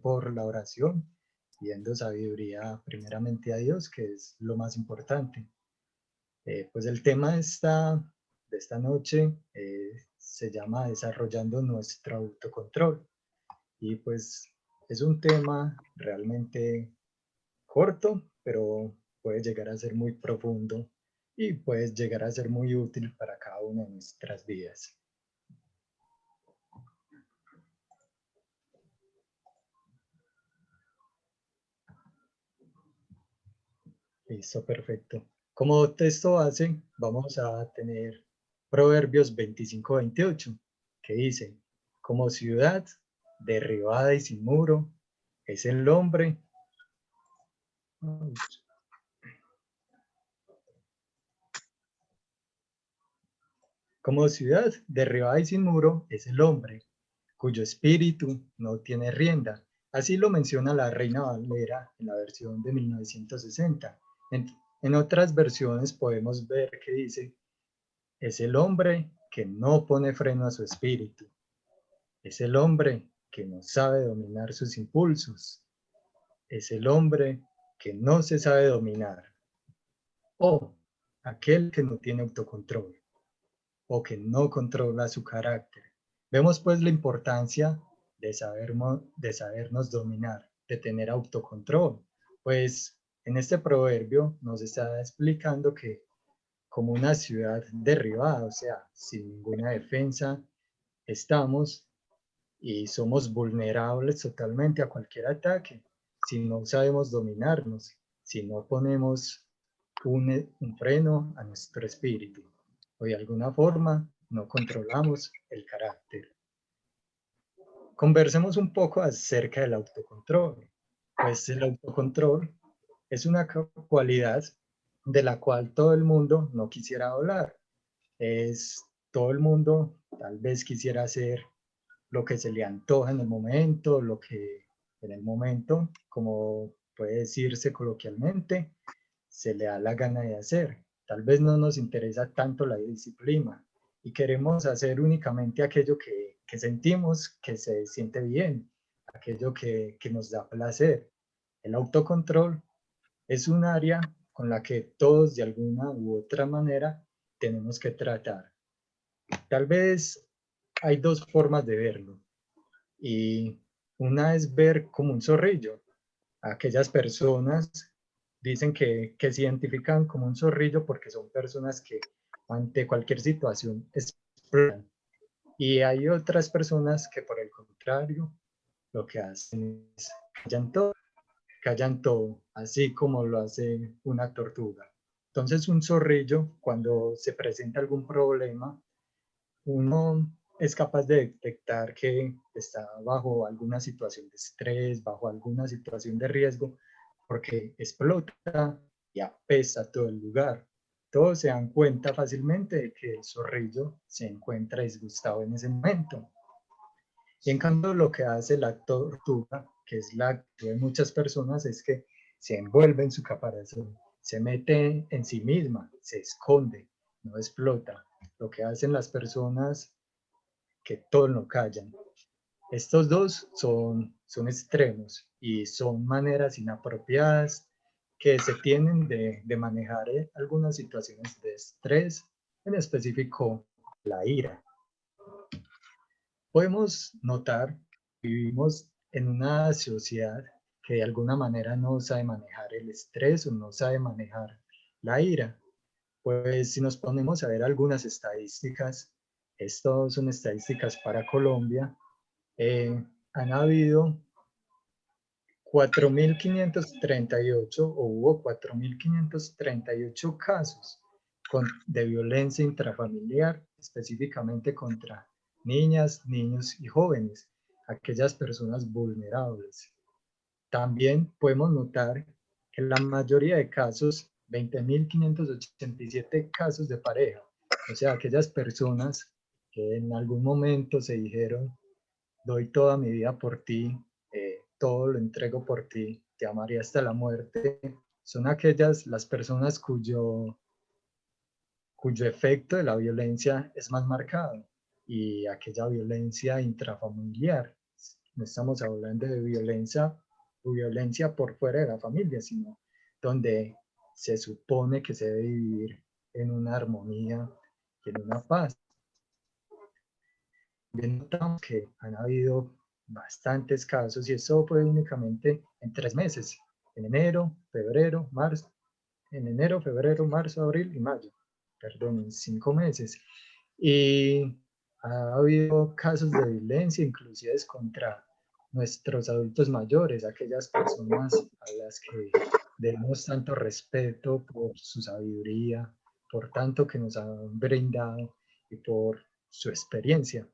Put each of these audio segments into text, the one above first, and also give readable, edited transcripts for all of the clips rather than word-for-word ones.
por la oración, pidiendo sabiduría primeramente a Dios, que es lo más importante. Pues el tema de esta noche se llama Desarrollando nuestro autocontrol. Y pues es un tema realmente corto, pero puede llegar a ser muy profundo y puede llegar a ser muy útil para cada una de nuestras vidas. Listo, perfecto. Como texto base, vamos a tener Proverbios 25-28, que dice, como ciudad derribada y sin muro, es el hombre. Como ciudad derribada y sin muro es el hombre, cuyo espíritu no tiene rienda. Así lo menciona la Reina Valera en la versión de 1960. En otras versiones podemos ver que dice, es el hombre que no pone freno a su espíritu. Es el hombre que no sabe dominar sus impulsos. Es el hombre que no se sabe dominar. O aquel que no tiene autocontrol o que no controla su carácter. Vemos pues la importancia de sabernos dominar, de tener autocontrol. Pues en este proverbio nos está explicando que como una ciudad derribada, o sea, sin ninguna defensa, estamos y somos vulnerables totalmente a cualquier ataque si no sabemos dominarnos, si no ponemos un freno a nuestro espíritu o de alguna forma no controlamos el carácter. Conversemos un poco acerca del autocontrol. Pues el autocontrol es una cualidad de la cual todo el mundo no quisiera hablar. Todo el mundo tal vez quisiera hacer lo que se le antoja en el momento, lo que en el momento, como puede decirse coloquialmente, se le da la gana de hacer. Tal vez no nos interesa tanto la disciplina y queremos hacer únicamente aquello que sentimos que se siente bien, aquello que nos da placer. El autocontrol es un área con la que todos de alguna u otra manera tenemos que tratar. Tal vez hay dos formas de verlo y una es ver como un zorrillo. Aquellas personas dicen que se identifican como un zorrillo porque son personas que ante cualquier situación exploran. Y hay otras personas que por el contrario lo que hacen es callan todo, así como lo hace una tortuga. Entonces un zorrillo, cuando se presenta algún problema, uno es capaz de detectar que está bajo alguna situación de estrés, bajo alguna situación de riesgo, porque explota y apesta todo el lugar. Todos se dan cuenta fácilmente de que el zorrillo se encuentra disgustado en ese momento. Y en cambio lo que hace la tortuga, que es la actitud de muchas personas, es que se envuelve en su caparazón, se mete en sí misma, se esconde, no explota. Lo que hacen las personas que todos lo callan. Estos dos son extremos y son maneras inapropiadas que se tienen de manejar algunas situaciones de estrés, en específico la ira. Podemos notar que vivimos en una sociedad que de alguna manera no sabe manejar el estrés o no sabe manejar la ira. Pues si nos ponemos a ver algunas estadísticas, estas son estadísticas para Colombia, han habido 4.538 o hubo 4.538 casos de violencia intrafamiliar, específicamente contra niñas, niños y jóvenes, aquellas personas vulnerables. También podemos notar que la mayoría de casos, 20.587 casos de pareja, o sea, aquellas personas que en algún momento se dijeron, doy toda mi vida por ti, todo lo entrego por ti, te amaré hasta la muerte, son aquellas las personas cuyo efecto de la violencia es más marcado y aquella violencia intrafamiliar. no estamos hablando de violencia por fuera de la familia, sino donde se supone que se debe vivir en una armonía y en una paz. También notamos que han habido bastantes casos y eso fue únicamente en 3 meses, en enero, febrero, marzo, abril y mayo, perdón, en 5 meses. Y ha habido casos de violencia, inclusive contra nuestros adultos mayores, aquellas personas a las que debemos tanto respeto por su sabiduría, por tanto que nos han brindado y por su experiencia.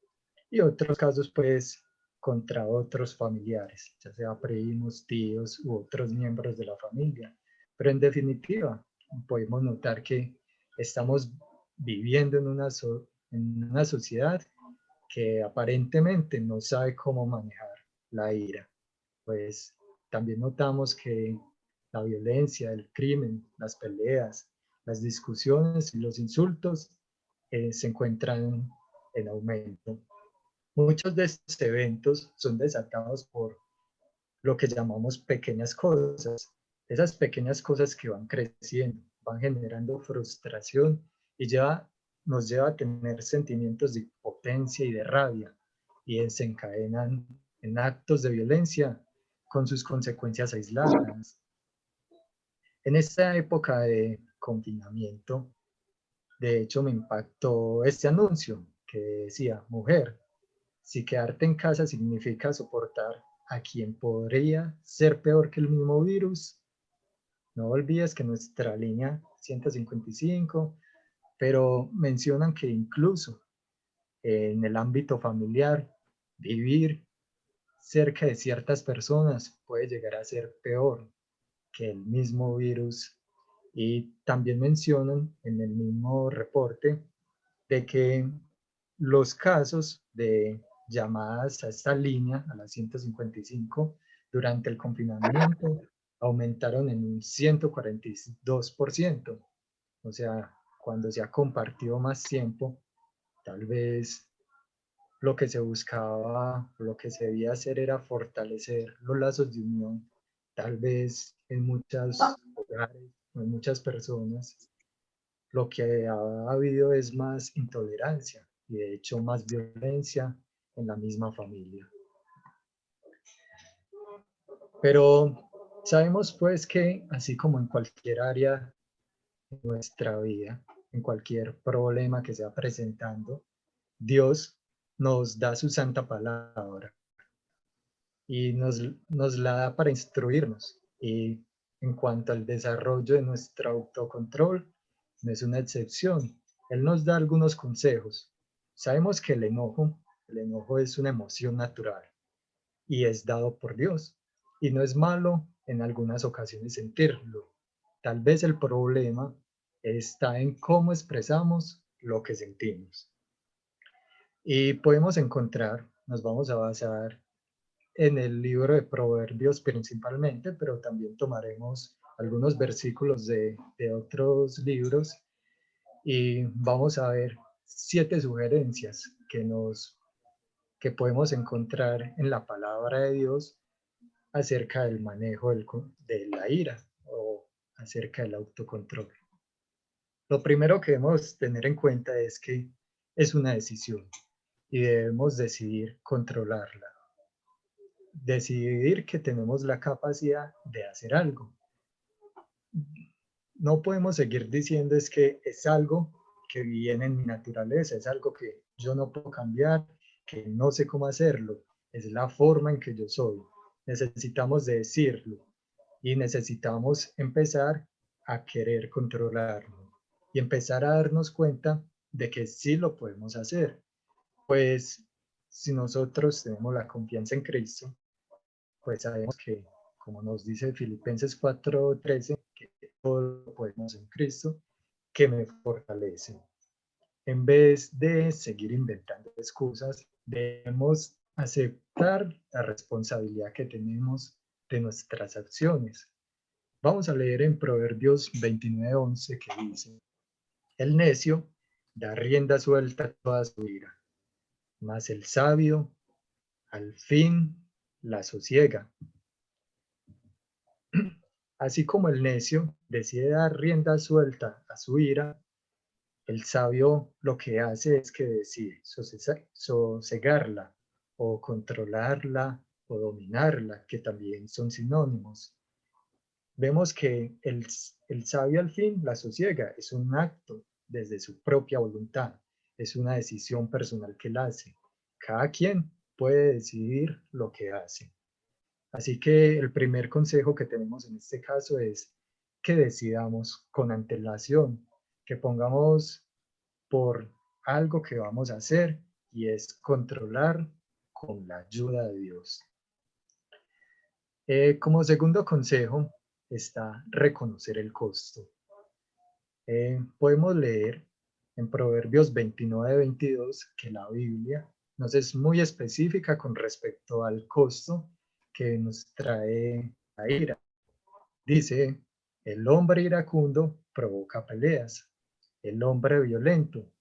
Y otros casos, pues, contra otros familiares, ya sea primos, tíos u otros miembros de la familia. Pero en definitiva, podemos notar que estamos viviendo en una sociedad que aparentemente no sabe cómo manejar la ira. Pues también notamos que la violencia, el crimen, las peleas, las discusiones y los insultos se encuentran en aumento. Muchos de estos eventos son desatados por lo que llamamos pequeñas cosas. Esas pequeñas cosas que van creciendo, van generando frustración y nos lleva a tener sentimientos de impotencia y de rabia y desencadenan en actos de violencia con sus consecuencias aisladas. En esta época de confinamiento, de hecho me impactó este anuncio que decía, mujer, si quedarte en casa significa soportar a quien podría ser peor que el mismo virus, no olvides que nuestra línea 155, pero mencionan que incluso en el ámbito familiar, vivir cerca de ciertas personas puede llegar a ser peor que el mismo virus. Y también mencionan en el mismo reporte de que los casos de llamadas a esta línea, a la 155, durante el confinamiento aumentaron en un 142%. O sea, cuando se ha compartido más tiempo, tal vez lo que se buscaba, lo que se debía hacer era fortalecer los lazos de unión, tal vez en muchos hogares, en muchas personas, lo que ha habido es más intolerancia y de hecho más violencia en la misma familia. Pero sabemos pues que así como en cualquier área de nuestra vida, en cualquier problema que sea presentando, Dios nos da su santa palabra y nos la da para instruirnos. Y en cuanto al desarrollo de nuestro autocontrol, no es una excepción. Él nos da algunos consejos. Sabemos que el enojo es una emoción natural y es dado por Dios. Y no es malo en algunas ocasiones sentirlo. Tal vez el problema está en cómo expresamos lo que sentimos. Y podemos encontrar, nos vamos a basar en el libro de Proverbios principalmente, pero también tomaremos algunos versículos de otros libros y vamos a ver 7 sugerencias que podemos encontrar en la palabra de Dios acerca del manejo de la ira o acerca del autocontrol. Lo primero que debemos tener en cuenta es que es una decisión y debemos decidir controlarla. Decidir que tenemos la capacidad de hacer algo. No podemos seguir diciendo es que es algo que viene en mi naturaleza, es algo que yo no puedo cambiar, que no sé cómo hacerlo, es la forma en que yo soy. Necesitamos decirlo y necesitamos empezar a querer controlarlo y empezar a darnos cuenta de que sí lo podemos hacer. Pues si nosotros tenemos la confianza en Cristo, pues sabemos que, como nos dice Filipenses 4:13, que todo lo podemos en Cristo, que me fortalece. En vez de seguir inventando excusas, debemos aceptar la responsabilidad que tenemos de nuestras acciones. Vamos a leer en Proverbios 29:11 que dice, el necio da rienda suelta a toda su ira, mas el sabio al fin la sosiega. Así como el necio decide dar rienda suelta a su ira, el sabio lo que hace es que decide sosegarla o controlarla o dominarla, que también son sinónimos. Vemos que el sabio al fin la sosiega, es un acto desde su propia voluntad, es una decisión personal que él hace. Cada quien puede decidir lo que hace. Así que el primer consejo que tenemos en este caso es que decidamos con antelación, que pongamos por algo que vamos a hacer y es controlar con la ayuda de Dios. Como segundo consejo está reconocer el costo. Podemos leer en Proverbios 29-22 que la Biblia nos es muy específica con respecto al costo que nos trae la ira. Dice, el hombre iracundo provoca peleas, el hombre violento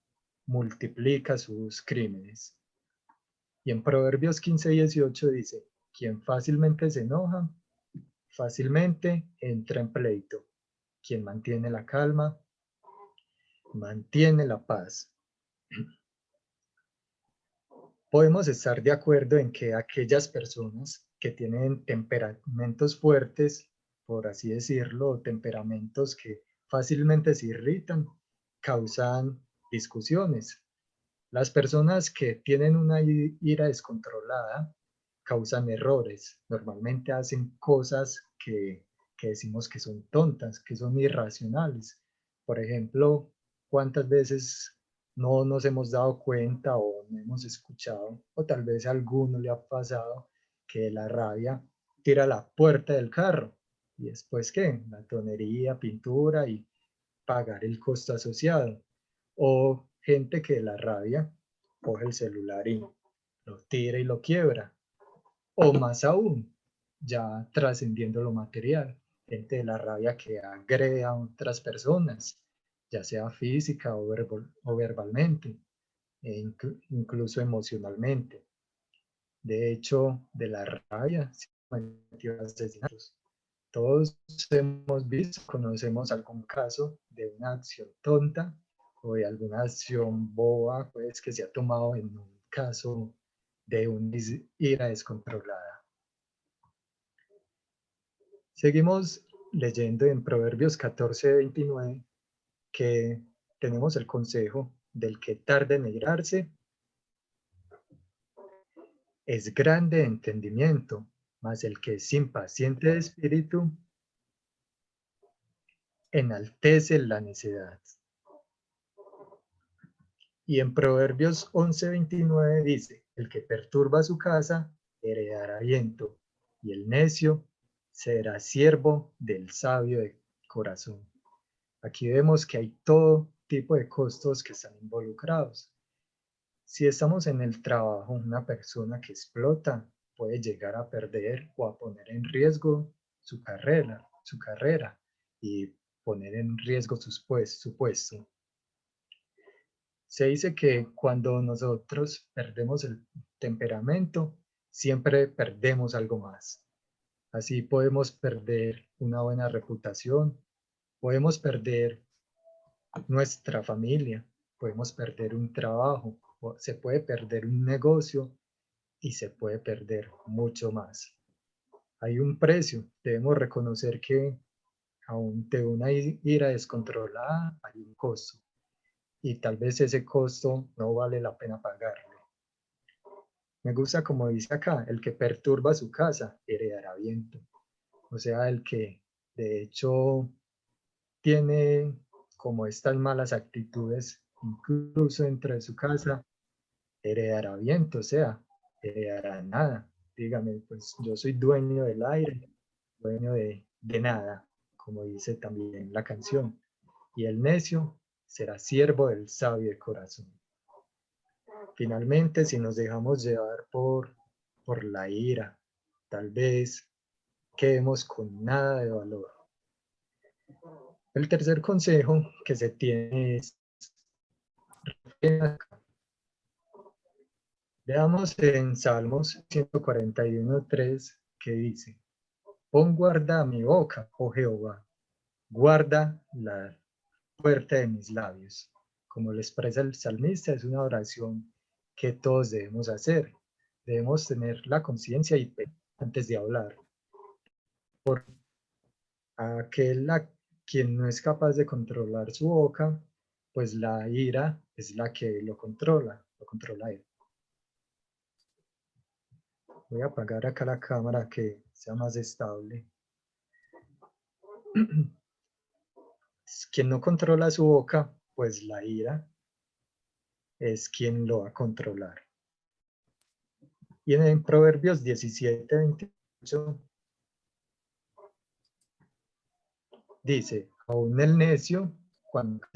multiplica sus crímenes. Y en Proverbios 15-18 dice, quien fácilmente se enoja, fácilmente entra en pleito. Quien mantiene la calma, mantiene la paz. Podemos estar de acuerdo en que aquellas personas que tienen temperamentos fuertes, por así decirlo, temperamentos que fácilmente se irritan, causan discusiones. Las personas que tienen una ira descontrolada causan errores. Normalmente hacen cosas que decimos que son tontas, que son irracionales. Por ejemplo, ¿cuántas veces no nos hemos dado cuenta o no hemos escuchado, o tal vez a alguno le ha pasado que la rabia tira la puerta del carro y después qué? La tonería, pintura y pagar el costo asociado? O gente que de la rabia coge el celular y lo tira y lo quiebra. O más aún, ya trascendiendo lo material, gente de la rabia que agrede a otras personas, ya sea física o verbalmente, e incluso emocionalmente. De hecho, de la rabia se han cometido asesinatos. Todos hemos visto, conocemos algún caso de una acción tonta o de alguna acción boba, pues, que se ha tomado en un caso de una ira descontrolada. Seguimos leyendo en Proverbios 14:29 que tenemos el consejo del que tarda en irarse es grande de entendimiento, mas el que es impaciente de espíritu enaltece la necedad. Y en Proverbios 11:29 dice, el que perturba su casa heredará viento, y el necio será siervo del sabio de corazón. Aquí vemos que hay todo tipo de costos que están involucrados. Si estamos en el trabajo, una persona que explota puede llegar a perder o a poner en riesgo su carrera y poner en riesgo su puesto. Se dice que cuando nosotros perdemos el temperamento, siempre perdemos algo más. Así podemos perder una buena reputación, podemos perder nuestra familia, podemos perder un trabajo, se puede perder un negocio y se puede perder mucho más. Hay un precio, debemos reconocer que ante una ira descontrolada hay un costo y tal vez ese costo no vale la pena pagarlo. Me gusta como dice acá, el que perturba su casa heredará viento. O sea, el que de hecho tiene como estas malas actitudes, incluso dentro de su casa, heredará viento, o sea, heredará nada. Dígame, pues yo soy dueño del aire, dueño de nada, como dice también la canción. Y el necio será siervo del sabio de corazón. Finalmente, si nos dejamos llevar por la ira, tal vez quedemos con nada de valor. El tercer consejo que se tiene es Veamos en Salmos 141:3 que dice, pon guarda a mi boca, oh Jehová, guarda la puerta de mis labios. Como lo expresa el salmista, es una oración que todos debemos hacer. Debemos tener la conciencia y pensar antes de hablar. Por quien no es capaz de controlar su boca, pues la ira es la que lo controla él. Voy a apagar acá la cámara que sea más estable. Quien no controla su boca, pues la ira es quien lo va a controlar. Y en Proverbios 17:28 dice, aún el necio, cuando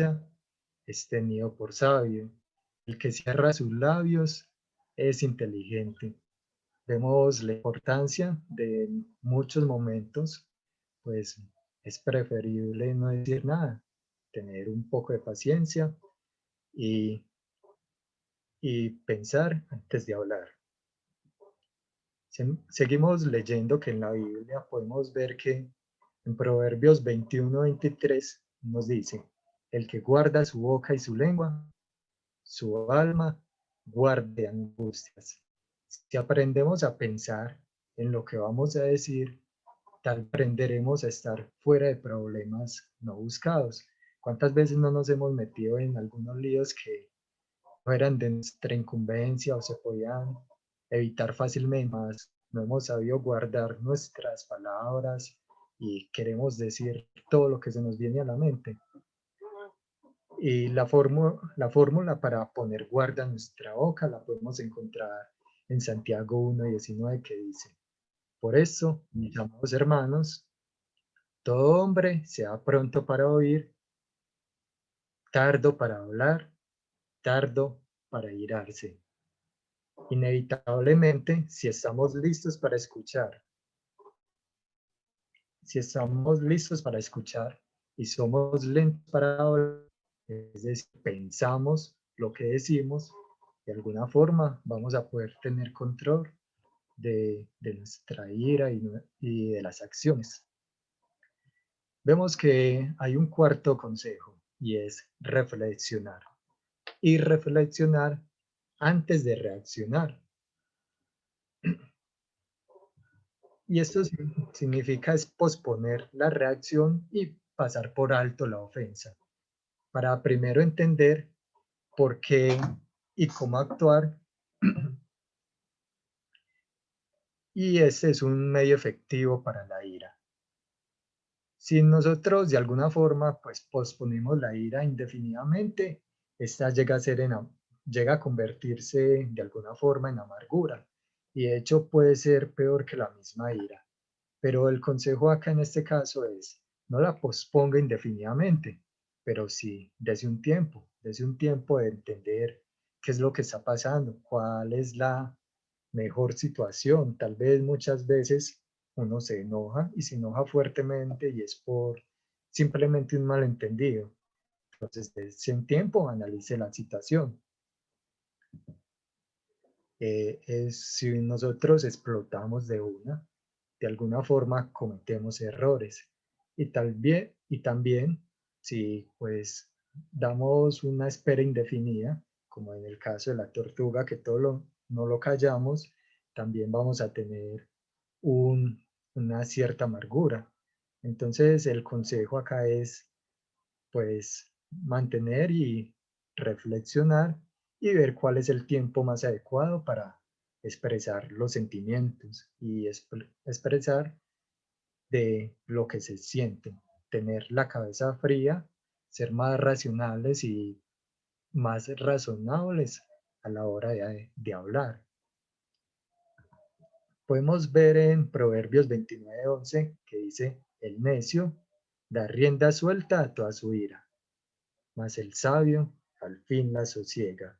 es tenido por sabio. El que cierra sus labios es inteligente. Vemos la importancia de en muchos momentos, pues es preferible no decir nada, tener un poco de paciencia y, y pensar antes de hablar. Seguimos leyendo que en la Biblia podemos ver que en Proverbios 21:23 nos dice, el que guarda su boca y su lengua, su alma guarde angustias. Si aprendemos a pensar en lo que vamos a decir, tal aprenderemos a estar fuera de problemas no buscados. ¿Cuántas veces no nos hemos metido en algunos líos que no eran de nuestra incumbencia o se podían evitar fácilmente? Más no hemos sabido guardar nuestras palabras y queremos decir todo lo que se nos viene a la mente. Y la fórmula para poner guarda en nuestra boca la podemos encontrar en Santiago 1:19 que dice, por eso, mis amados hermanos, todo hombre sea pronto para oír, tardo para hablar, tardo para irarse. Inevitablemente, si estamos listos para escuchar y somos lentos para hablar, es decir, pensamos lo que decimos, de alguna forma vamos a poder tener control de nuestra ira y de las acciones. Vemos que hay un cuarto consejo y es reflexionar. Y reflexionar antes de reaccionar. Y esto significa es posponer la reacción y pasar por alto la ofensa, para primero entender por qué y cómo actuar. Y ese es un medio efectivo para la ira. Si nosotros de alguna forma pues posponemos la ira indefinidamente, esta llega a convertirse de alguna forma en amargura y de hecho puede ser peor que la misma ira. Pero el consejo acá en este caso es, no la posponga indefinidamente, pero sí, desde un tiempo de entender qué es lo que está pasando, cuál es la mejor situación. Tal vez muchas veces uno se enoja y se enoja fuertemente y es por simplemente un malentendido. Entonces, desde un tiempo analice la situación. Si nosotros explotamos de alguna forma cometemos errores. Y también, si pues damos una espera indefinida, como en el caso de la tortuga, que no lo callamos, también vamos a tener una cierta amargura. Entonces, el consejo acá es pues mantener y reflexionar y ver cuál es el tiempo más adecuado para expresar los sentimientos y expresar de lo que se siente, tener la cabeza fría, ser más racionales y más razonables a la hora de hablar. Podemos ver en Proverbios 29:11 que dice, el necio da rienda suelta a toda su ira, mas el sabio al fin la sosiega.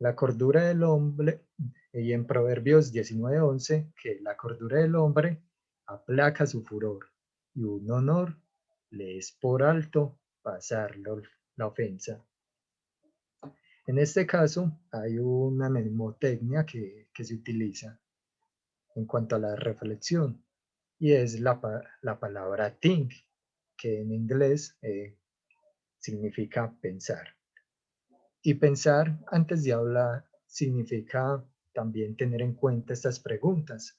La cordura del hombre, y en Proverbios 19:11, que la cordura del hombre aplaca su furor, y un honor le es por alto pasar la ofensa. En este caso, hay una mnemotecnia que se utiliza en cuanto a la reflexión y es la palabra think, que en inglés significa pensar. Y pensar antes de hablar significa también tener en cuenta estas preguntas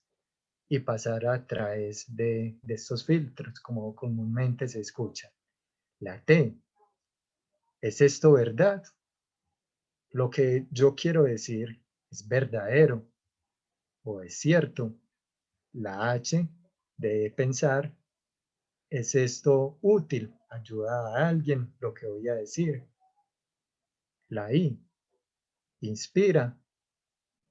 y pasar a través de estos filtros, como comúnmente se escucha. La T, ¿es esto verdad? Lo que yo quiero decir es verdadero o es cierto. La H de pensar, ¿es esto útil? ¿Ayuda a alguien lo que voy a decir? La I, inspira.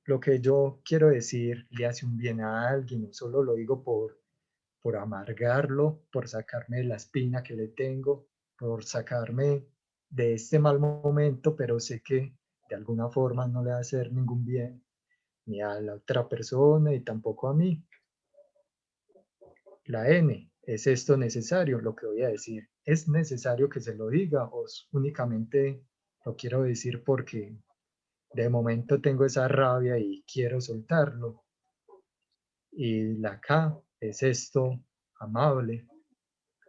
Lo que yo quiero decir le hace un bien a alguien, no solo lo digo por amargarlo, por sacarme de la espina que le tengo, por sacarme de este mal momento, pero sé que de alguna forma no le va a hacer ningún bien ni a la otra persona y tampoco a mí. La N, ¿es esto necesario? Lo que voy a decir, ¿es necesario que se lo diga o únicamente lo quiero decir porque de momento tengo esa rabia y quiero soltarlo? Y la K, ¿es esto amable?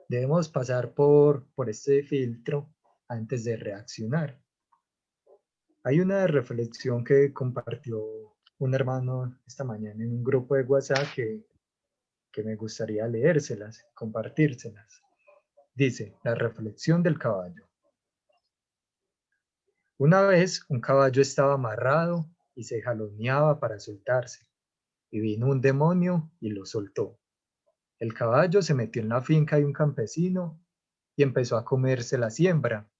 Debemos pasar por este filtro antes de reaccionar. Hay una reflexión que compartió un hermano esta mañana en un grupo de WhatsApp que me gustaría leérselas, compartírselas. Dice, la reflexión del caballo. Una vez un caballo estaba amarrado y se jaloneaba para soltarse, y vino un demonio y lo soltó. El caballo se metió en la finca de un campesino y empezó a comerse la siembra.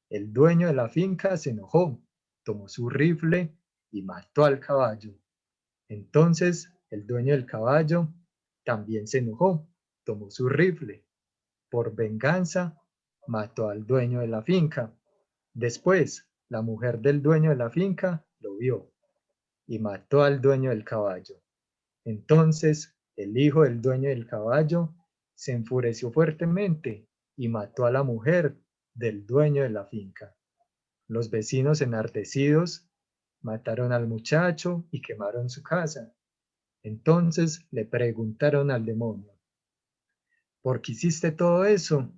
El dueño de la finca se enojó, tomó su rifle y mató al caballo. Entonces el dueño del caballo también se enojó, tomó su rifle. Por venganza, mató al dueño de la finca. Después, la mujer del dueño de la finca lo vio y mató al dueño del caballo. Entonces el hijo del dueño del caballo se enfureció fuertemente y mató a la mujer del dueño de la finca. Los vecinos enardecidos mataron al muchacho y quemaron su casa. Entonces le preguntaron al demonio, ¿por qué hiciste todo eso?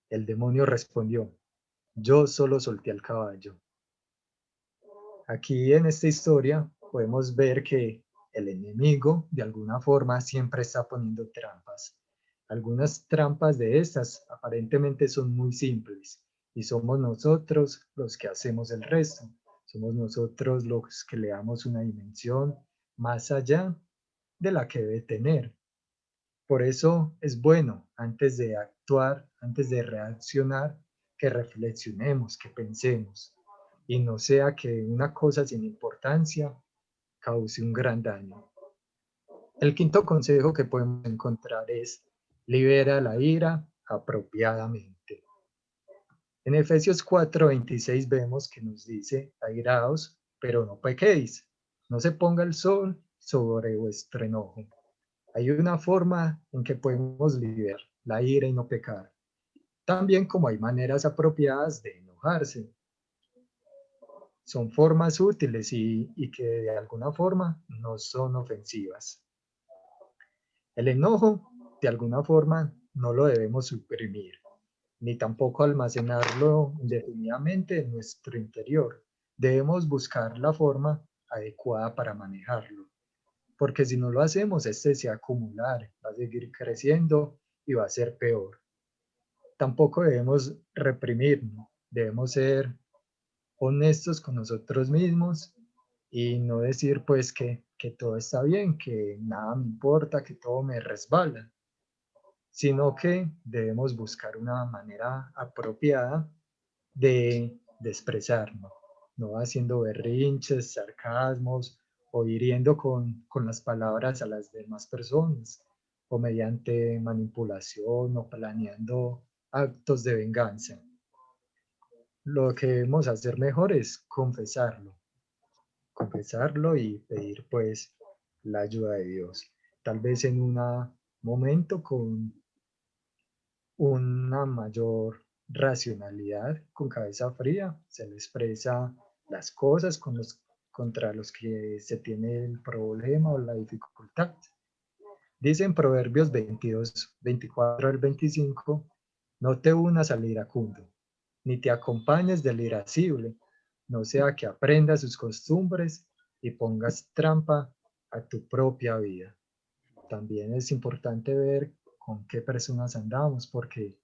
El demonio respondió, yo solo solté al caballo. Aquí en esta historia podemos ver que el enemigo de alguna forma siempre está poniendo trampas. Algunas trampas de estas aparentemente son muy simples y somos nosotros los que hacemos el resto. Somos nosotros los que le damos una dimensión más allá de la que debe tener. Por eso es bueno, antes de actuar, antes de reaccionar, que reflexionemos, que pensemos, y no sea que una cosa sin importancia cause un gran daño. El quinto consejo que podemos encontrar es: libera la ira apropiadamente. En Efesios 4:26 vemos que nos dice: airaos, pero no pequéis, no se ponga el sol sobre vuestro enojo. Hay una forma en que podemos liberar la ira y no pecar, también como hay maneras apropiadas de enojarse. Son formas útiles y que de alguna forma no son ofensivas. El enojo, de alguna forma, no lo debemos suprimir, ni tampoco almacenarlo indefinidamente en nuestro interior. Debemos buscar la forma adecuada para manejarlo, porque si no lo hacemos, este se va a acumular, va a seguir creciendo y va a ser peor. Tampoco debemos reprimirnos, debemos ser honestos con nosotros mismos y no decir pues que todo está bien, que nada me importa, que todo me resbala, sino que debemos buscar una manera apropiada de expresarnos, no haciendo berrinches, sarcasmos o hiriendo con las palabras a las demás personas o mediante manipulación o planeando actos de venganza. Lo que debemos hacer mejor es confesarlo y pedir pues la ayuda de Dios. Tal vez en un momento con una mayor racionalidad, con cabeza fría, se le expresa las cosas contra los que se tiene el problema o la dificultad. Dice en Proverbios 22, 24 al 25, no te unas al iracundo, ni te acompañes del irascible, no sea que aprendas sus costumbres y pongas trampa a tu propia vida. También es importante ver con qué personas andamos, porque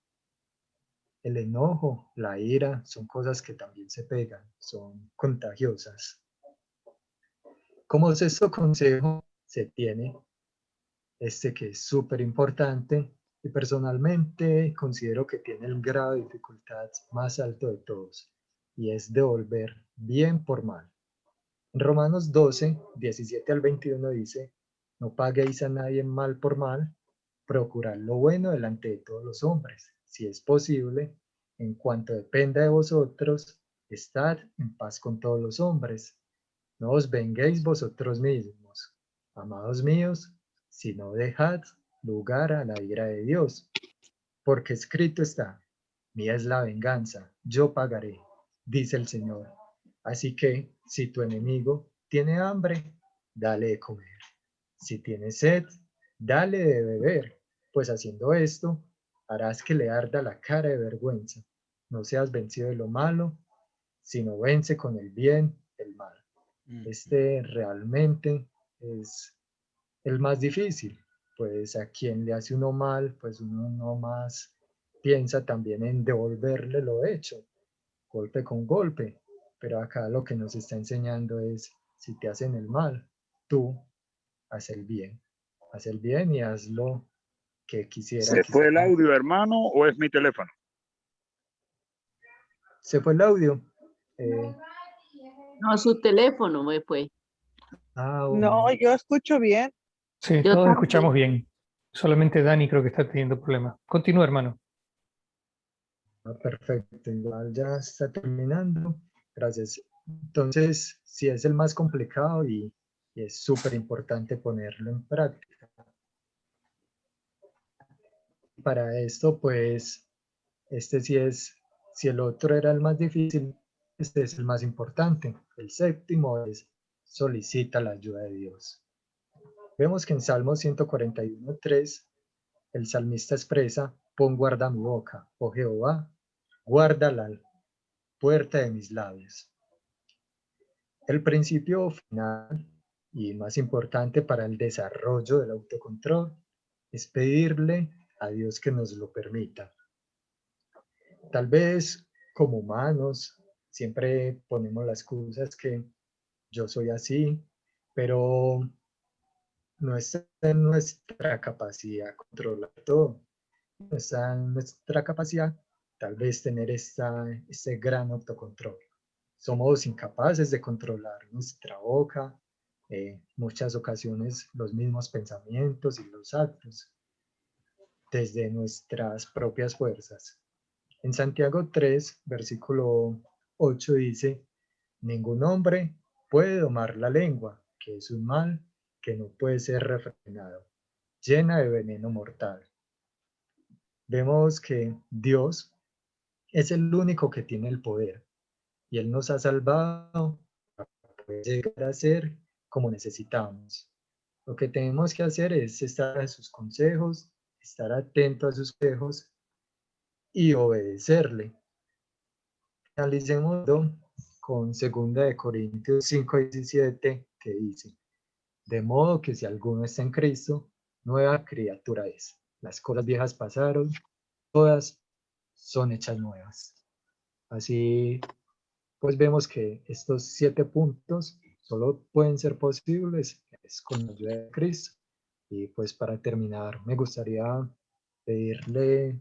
el enojo, la ira, son cosas que también se pegan, son contagiosas. Como sexto consejo se tiene este que es súper importante y personalmente considero que tiene el grado de dificultad más alto de todos y es devolver bien por mal. En Romanos 12, 17 al 21 dice, no paguéis a nadie mal por mal, procurad lo bueno delante de todos los hombres, si es posible, en cuanto dependa de vosotros, estad en paz con todos los hombres. No os venguéis vosotros mismos, amados míos, sino dejad lugar a la ira de Dios, porque escrito está, mía es la venganza, yo pagaré, dice el Señor. Así que, si tu enemigo tiene hambre, dale de comer. Si tiene sed, dale de beber, pues haciendo esto, harás que le arda la cara de vergüenza. No seas vencido de lo malo, sino vence con el bien el mal. Este realmente es el más difícil, pues a quien le hace uno mal, pues uno no más piensa también en devolverle lo hecho, golpe con golpe, pero acá lo que nos está enseñando es, si te hacen el mal, tú haz el bien y haz lo que quisiera ¿Se que fue el hicieran. audio, hermano, o es mi teléfono? Se fue el audio. Eh, No, su teléfono me fue. Bueno, No, yo escucho bien. Sí, Yo todos también. escuchamos bien. Solamente Dani creo que está teniendo problemas. Continúa, hermano. perfecto, igual ya está terminando. Gracias. Entonces, sí es el más complicado y es súper importante ponerlo en práctica. Para esto, pues, este sí es, si el otro era el más difícil, este es el más importante. El séptimo es solicita la ayuda de Dios. Vemos que en Salmo 141:3 el salmista expresa, pon guarda mi boca, oh Jehová, guarda la puerta de mis labios. El principio final y más importante para el desarrollo del autocontrol es pedirle a Dios que nos lo permita. Tal vez como humanos siempre ponemos las excusas que yo soy así, pero no está en nuestra capacidad controlar todo. No está en nuestra capacidad tal vez tener este gran autocontrol. Somos incapaces de controlar nuestra boca, muchas ocasiones los mismos pensamientos y los actos desde nuestras propias fuerzas. En Santiago 3, versículo 8 dice, ningún hombre puede domar la lengua, que es un mal que no puede ser refrenado, llena de veneno mortal. Vemos que Dios es el único que tiene el poder y Él nos ha salvado para poder llegar a ser como necesitamos. Lo que tenemos que hacer es estar a sus consejos, estar atento a sus consejos y obedecerle. Finalicemos con 2 Corintios 5:17 que dice, de modo que si alguno está en Cristo, nueva criatura es. Las cosas viejas pasaron, todas son hechas nuevas. Así pues vemos que estos 7 puntos solo pueden ser posibles es con la ayuda de Cristo. Y pues para terminar, me gustaría pedirle,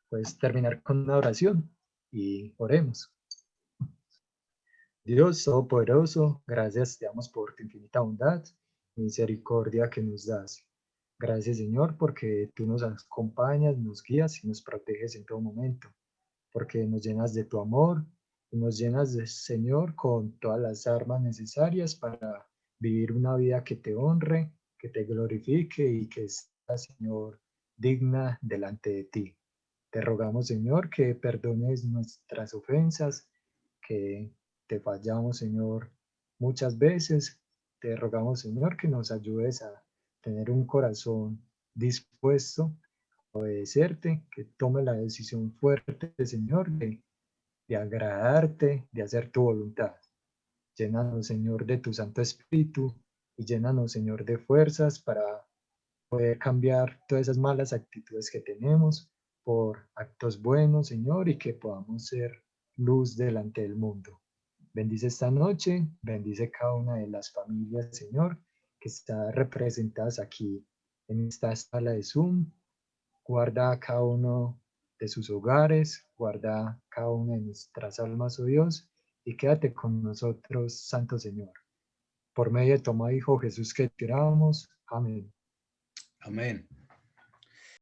pues terminar con una oración y oremos. Dios Todopoderoso, gracias te damos por tu infinita bondad, misericordia que nos das. Gracias Señor porque tú nos acompañas, nos guías y nos proteges en todo momento, porque nos llenas de tu amor y nos llenas de Señor con todas las armas necesarias para vivir una vida que te honre, que te glorifique y que sea, Señor, digna delante de ti. Te rogamos, Señor, que perdones nuestras ofensas, que te fallamos, Señor, muchas veces. Te rogamos, Señor, que nos ayudes a tener un corazón dispuesto a obedecerte, que tome la decisión fuerte, Señor, de agradarte, de hacer tu voluntad. Llénanos, Señor, de tu Santo Espíritu y llénanos, Señor, de fuerzas para poder cambiar todas esas malas actitudes que tenemos por actos buenos, Señor, y que podamos ser luz delante del mundo. Bendice esta noche, bendice cada una de las familias, Señor, que está representadas aquí en esta sala de Zoom. Guarda a cada uno de sus hogares, guarda cada una de nuestras almas, oh Dios, y quédate con nosotros, Santo Señor. Por medio de tu amado Hijo Jesús que te oramos. Amén. Amén.